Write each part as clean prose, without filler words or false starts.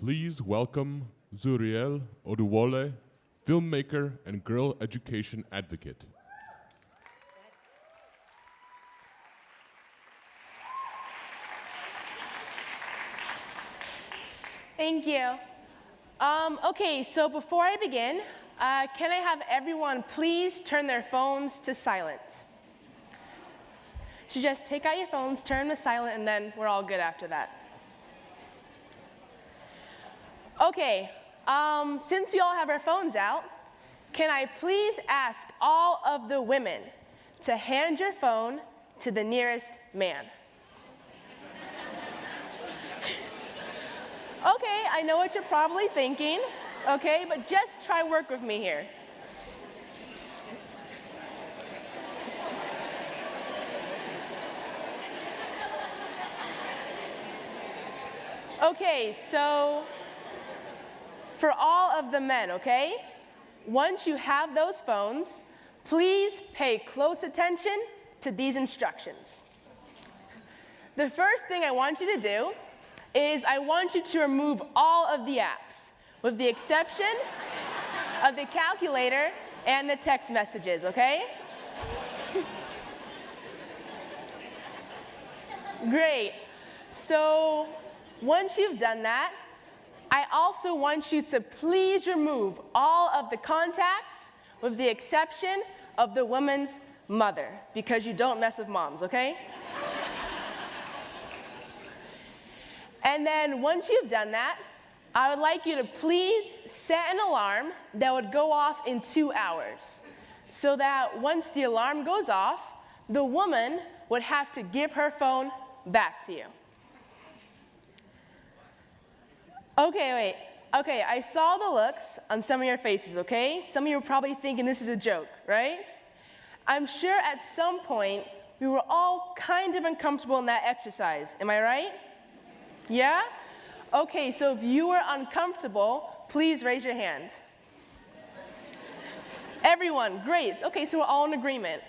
please welcome Zuriel Oduwole, filmmaker and girl education advocate. Thank you. Okay, so before I begin, can I have everyone please turn their phones to silent? So just take out your phones, turn them to silent, and then we're all good after that. Okay, since we all have our phones out, can I please ask all of the women to hand your phone to the nearest man? Okay, I know what you're probably thinking, okay, but just try work with me here. Okay, so for all of the men, okay, once you have those phones, please pay close attention to these instructions. The first thing I want you to do is I want you to remove all of the apps, with the exception of the calculator and the text messages, okay? Great. So once you've done that, I also want you to please remove all of the contacts, with the exception of the woman's mother, because you don't mess with moms, okay? And then once you've done that, I would like you to please set an alarm that would go off in 2 hours, so that once the alarm goes off, the woman would have to give her phone back to you. Okay, wait. Okay, I saw the looks on some of your faces, okay? Some of you are probably thinking this is a joke, right? I'm sure at some point we were all kind of uncomfortable in that exercise. Am I right? Yeah? Okay, so if you were uncomfortable, please raise your hand. Everyone, great. Okay, so we're all in agreement.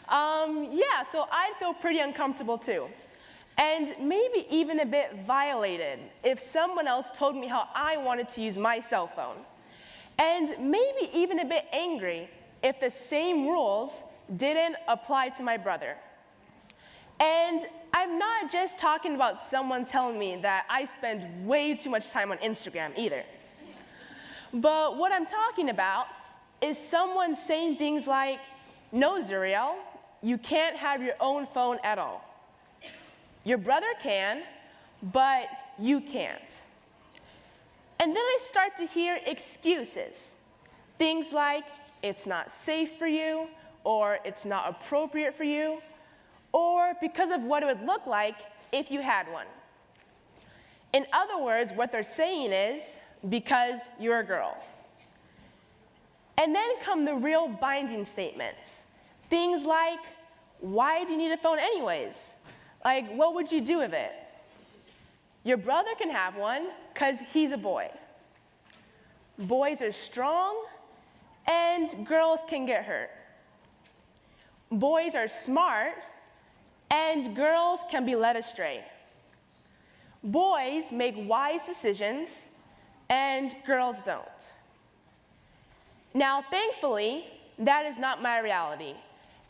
Yeah, so I'd feel pretty uncomfortable too. And maybe even a bit violated if someone else told me how I wanted to use my cell phone. And maybe even a bit angry if the same rules didn't apply to my brother. And I'm not just talking about someone telling me that I spend way too much time on Instagram either. But what I'm talking about is someone saying things like, no, Zuriel, you can't have your own phone at all. Your brother can, but you can't. And then I start to hear excuses. Things like, it's not safe for you, or it's not appropriate for you, or because of what it would look like if you had one. In other words, what they're saying is, because you're a girl. And then come the real binding statements. Things like, why do you need a phone anyways? Like, what would you do with it? Your brother can have one because he's a boy. Boys are strong, and girls can get hurt. Boys are smart, and girls can be led astray. Boys make wise decisions, and girls don't. Now, thankfully, that is not my reality,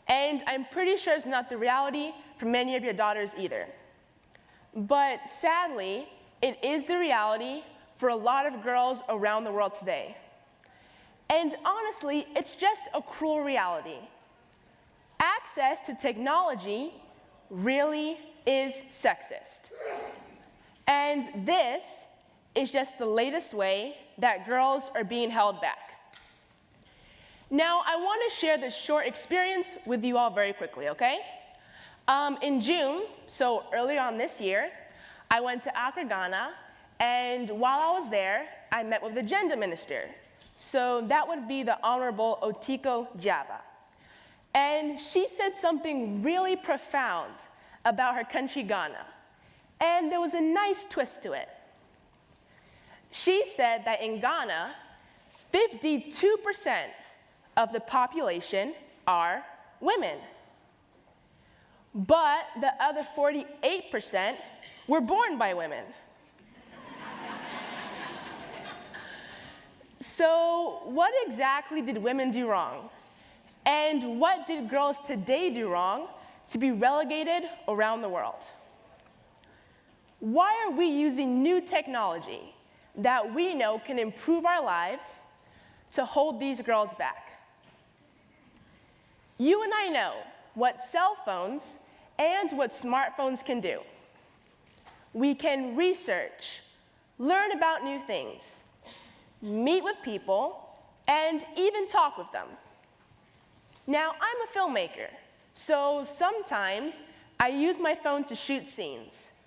and I'm pretty sure it's not the reality for many of your daughters either. But sadly, it is the reality for a lot of girls around the world today. And honestly, it's just a cruel reality. Access to technology really is sexist. And this is just the latest way that girls are being held back. Now, I want to share this short experience with you all very quickly, okay? In June, so earlier on this year, I went to Accra, Ghana, and while I was there, I met with the gender minister. So that would be the Honorable Otiko Jaba. And she said something really profound about her country, Ghana. And there was a nice twist to it. She said that in Ghana, 52% of the population are women. But the other 48% were born by women. So what exactly did women do wrong? And what did girls today do wrong to be relegated around the world? Why are we using new technology that we know can improve our lives to hold these girls back? You and I know what cell phones and what smartphones can do. We can research, learn about new things, meet with people, and even talk with them. Now, I'm a filmmaker, so sometimes I use my phone to shoot scenes,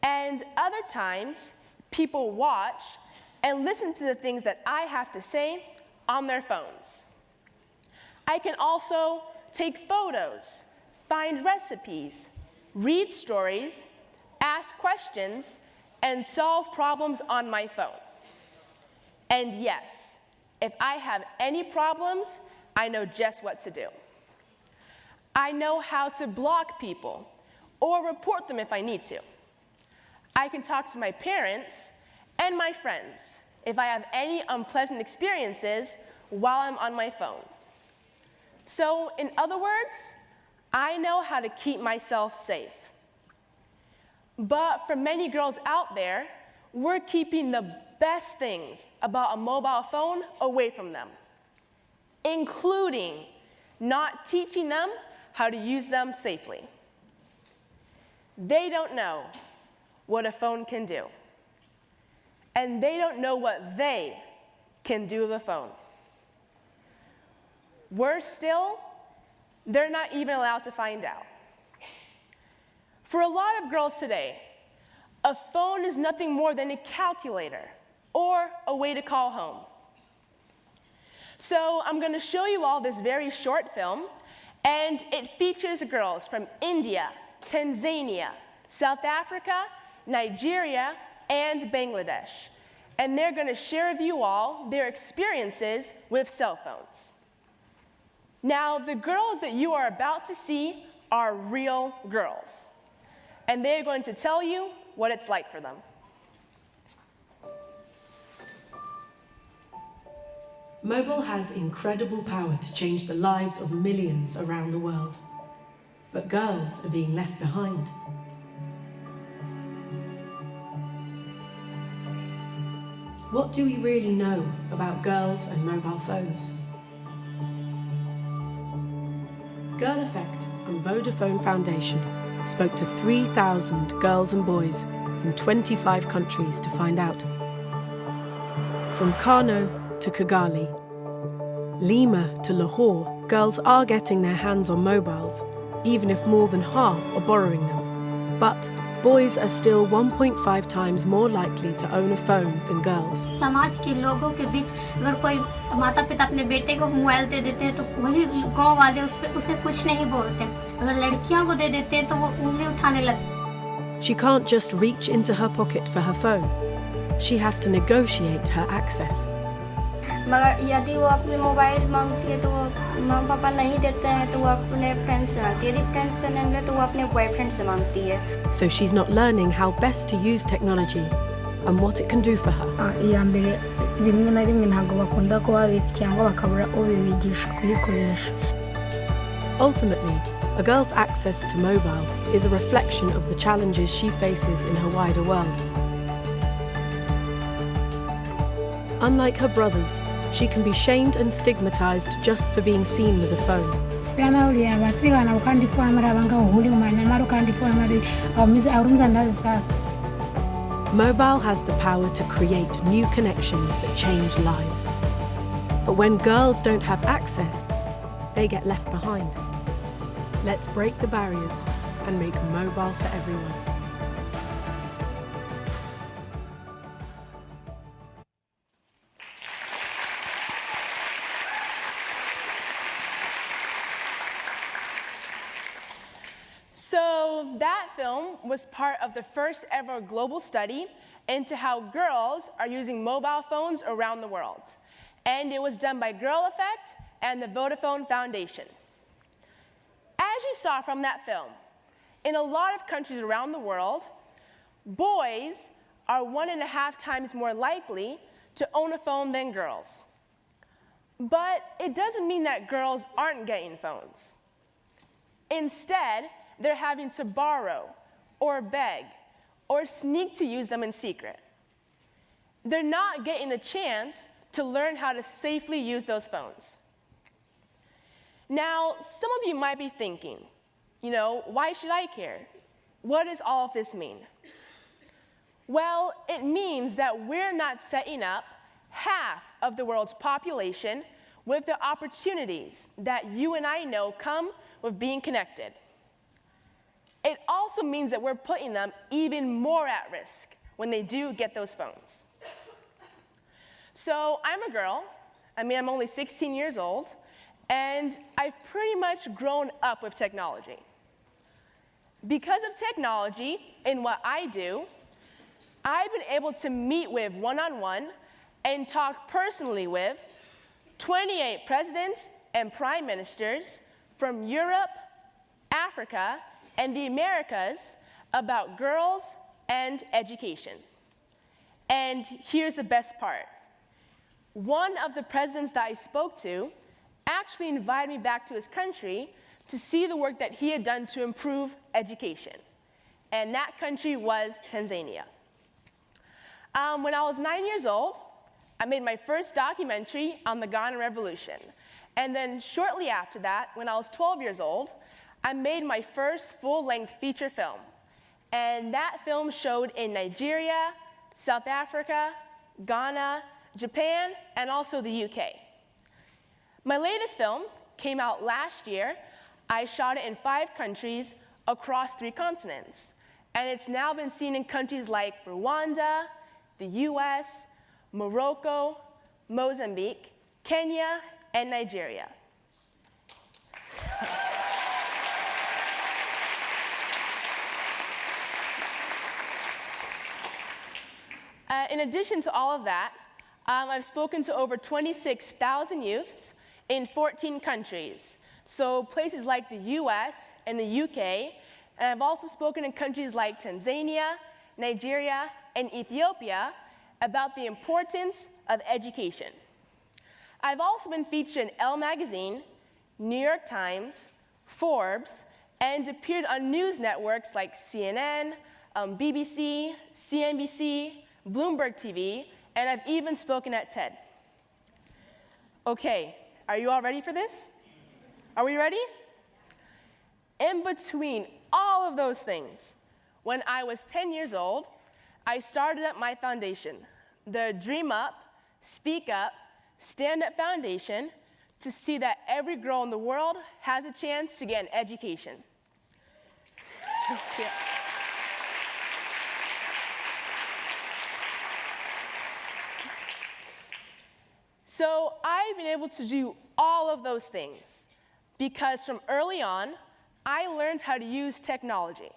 and other times people watch and listen to the things that I have to say on their phones. I can also take photos, find recipes, read stories, ask questions, and solve problems on my phone. And yes, if I have any problems, I know just what to do. I know how to block people or report them if I need to. I can talk to my parents and my friends if I have any unpleasant experiences while I'm on my phone. So, in other words, I know how to keep myself safe. But for many girls out there, we're keeping the best things about a mobile phone away from them, including not teaching them how to use them safely. They don't know what a phone can do, and they don't know what they can do with a phone. Worse still, they're not even allowed to find out. For a lot of girls today, a phone is nothing more than a calculator or a way to call home. So I'm going to show you all this very short film, and it features girls from India, Tanzania, South Africa, Nigeria, and Bangladesh. And they're going to share with you all their experiences with cell phones. Now, the girls that you are about to see are real girls, and they're going to tell you what it's like for them. Mobile has incredible power to change the lives of millions around the world. But girls are being left behind. What do we really know about girls and mobile phones? Girl Effect and Vodafone Foundation spoke to 3,000 girls and boys in 25 countries to find out. From Kano to Kigali, Lima to Lahore, girls are getting their hands on mobiles, even if more than half are borrowing them. But boys are still 1.5 times more likely to own a phone than girls. समाज के लोगों के बीच अगर कोई माता पिता अपने बेटे को मोबाइल दे देते हैं तो वही गांव वाले उसे कुछ नहीं बोलते। अगर लड़कियों को दे देते हैं तो वो उंगली उठाने लगते। She can't just reach into her pocket for her phone. She has to negotiate her access. मगर यदि वो अपने मोबाइल मांगती है तो वो माँ पापा नहीं देते हैं तो वो अपने फ्रेंड से मांगती है। यदि फ्रेंड से नहीं मिले तो वो अपने बॉयफ्रेंड से मांगती है। So she's not learning how best to use technology and what it can do for her. iya mbere rimwe na rimwe ntabwo bakunda ko babizi cyangwa bakabura ubibigisha kuyikoresha. Ultimately, a girl's access to mobile is a reflection of the challenges she faces in her wider world. Unlike her brothers, she can be shamed and stigmatized just for being seen with a phone. Sana uli abatsigana ukandifuna mara banga uhuli umanya mara ukandifuna mari awumiza arumza ndaza. Mobile has the power to create new connections that change lives. But when girls don't have access, they get left behind. Let's break the barriers and make mobile for everyone. So that film was part of the first ever global study into how girls are using mobile phones around the world. And it was done by Girl Effect and the Vodafone Foundation. As you saw from that film, in a lot of countries around the world, boys are 1.5 times more likely to own a phone than girls. But it doesn't mean that girls aren't getting phones. Instead, they're having to borrow, or beg, or sneak to use them in secret. They're not getting the chance to learn how to safely use those phones. Now, some of you might be thinking, why should I care? What does all of this mean? Well, it means that we're not setting up half of the world's population with the opportunities that you and I know come with being connected. It also means that we're putting them even more at risk when they do get those phones. So I'm a girl. I'm only 16 years old, and I've pretty much grown up with technology. Because of technology and what I do, I've been able to meet with one-on-one and talk personally with 28 presidents and prime ministers from Europe, Africa, and the Americas about girls and education. And here's the best part. One of the presidents that I spoke to actually invited me back to his country to see the work that he had done to improve education. And that country was Tanzania. When I was 9 years old, I made my first documentary on the Ghana Revolution. And then shortly after that, when I was 12 years old, I made my first full-length feature film. And that film showed in Nigeria, South Africa, Ghana, Japan, and also the UK. My latest film came out last year. I shot it in 5 countries across 3 continents. And it's now been seen in countries like Rwanda, the US, Morocco, Mozambique, Kenya, and Nigeria. In addition to all of that, I've spoken to over 26,000 youths in 14 countries. So places like the US and the UK, and I've also spoken in countries like Tanzania, Nigeria, and Ethiopia about the importance of education. I've also been featured in Elle magazine, New York Times, Forbes, and appeared on news networks like CNN, BBC, CNBC, Bloomberg TV, and I've even spoken at TED. Okay, are you all ready for this? Are we ready? In between all of those things, when I was 10 years old, I started up my foundation, the Dream Up, Speak Up, Stand Up Foundation, to see that every girl in the world has a chance to get an education. Yeah. So I've been able to do all of those things because from early on, I learned how to use technology.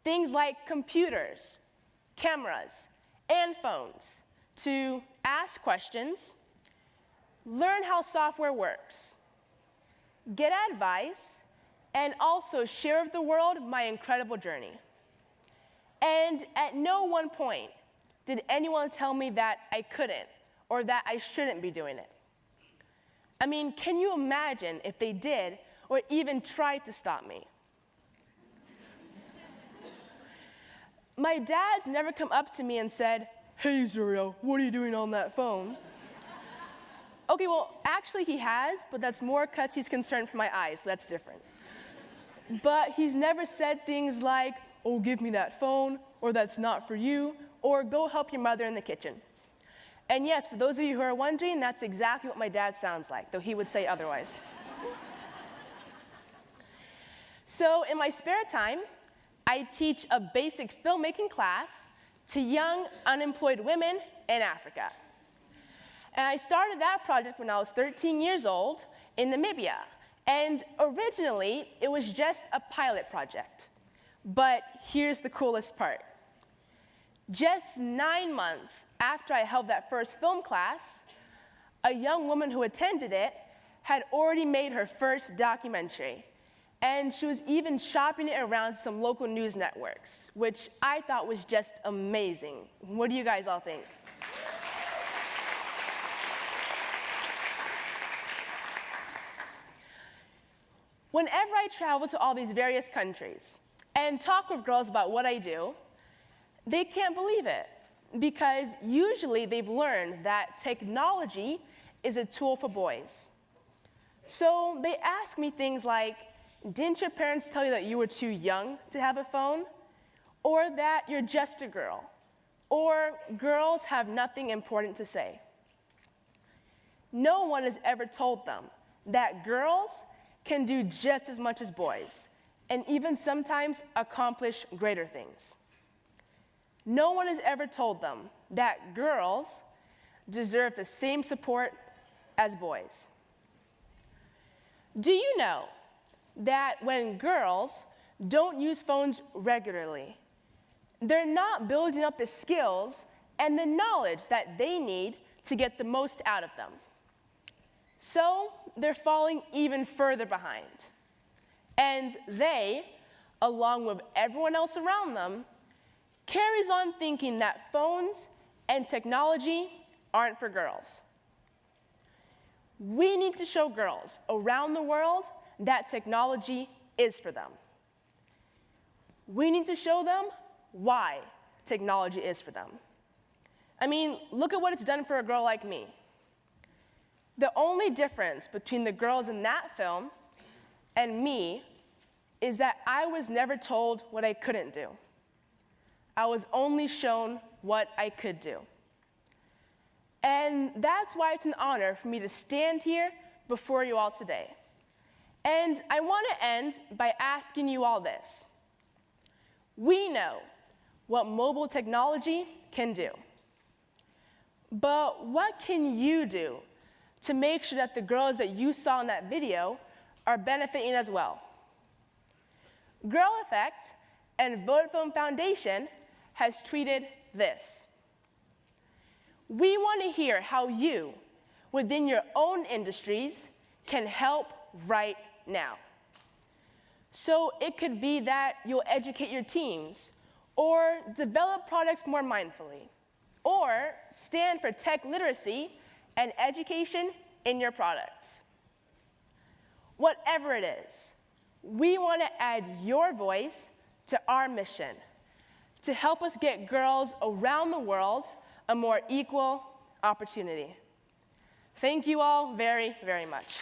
Things like computers, cameras, and phones to ask questions, learn how software works, get advice, and also share with the world my incredible journey. And at no one point did anyone tell me that I couldn't or that I shouldn't be doing it. Can you imagine if they did or even tried to stop me? My dad's never come up to me and said, "Hey, Zuriel, what are you doing on that phone?" Okay, well, actually he has, but that's more because he's concerned for my eyes, so that's different. But he's never said things like, "Oh, give me that phone," or "That's not for you," or "Go help your mother in the kitchen." And yes, for those of you who are wondering, that's exactly what my dad sounds like, though he would say otherwise. So in my spare time, I teach a basic filmmaking class to young, unemployed women in Africa. And I started that project when I was 13 years old in Namibia. And originally, it was just a pilot project. But here's the coolest part. Just 9 months after I held that first film class, a young woman who attended it had already made her first documentary. And she was even shopping it around some local news networks, which I thought was just amazing. What do you guys all think? whenever I travel to all these various countries and talk with girls about what I do, they can't believe it, because usually they've learned that technology is a tool for boys. So they ask me things like, didn't your parents tell you that you were too young to have a phone? Or that you're just a girl? Or girls have nothing important to say? No one has ever told them that girls can do just as much as boys, and even sometimes accomplish greater things. No one has ever told them that girls deserve the same support as boys. Do you know that when girls don't use phones regularly, they're not building up the skills and the knowledge that they need to get the most out of them? So they're falling even further behind. And they, along with everyone else around them, carries on thinking that phones and technology aren't for girls. We need to show girls around the world that technology is for them. We need to show them why technology is for them. I mean, look at what it's done for a girl like me. The only difference between the girls in that film and me is that I was never told what I couldn't do. I was only shown what I could do. And that's why it's an honor for me to stand here before you all today. And I want to end by asking you all this. We know what mobile technology can do. But what can you do to make sure that the girls that you saw in that video are benefiting as well? Girl Effect and Vodafone Foundation has tweeted this. We want to hear how you, within your own industries, can help right now. So it could be that you'll educate your teams, or develop products more mindfully, or stand for tech literacy and education in your products. Whatever it is, we want to add your voice to our mission to help us get girls around the world a more equal opportunity. Thank you all very, very much.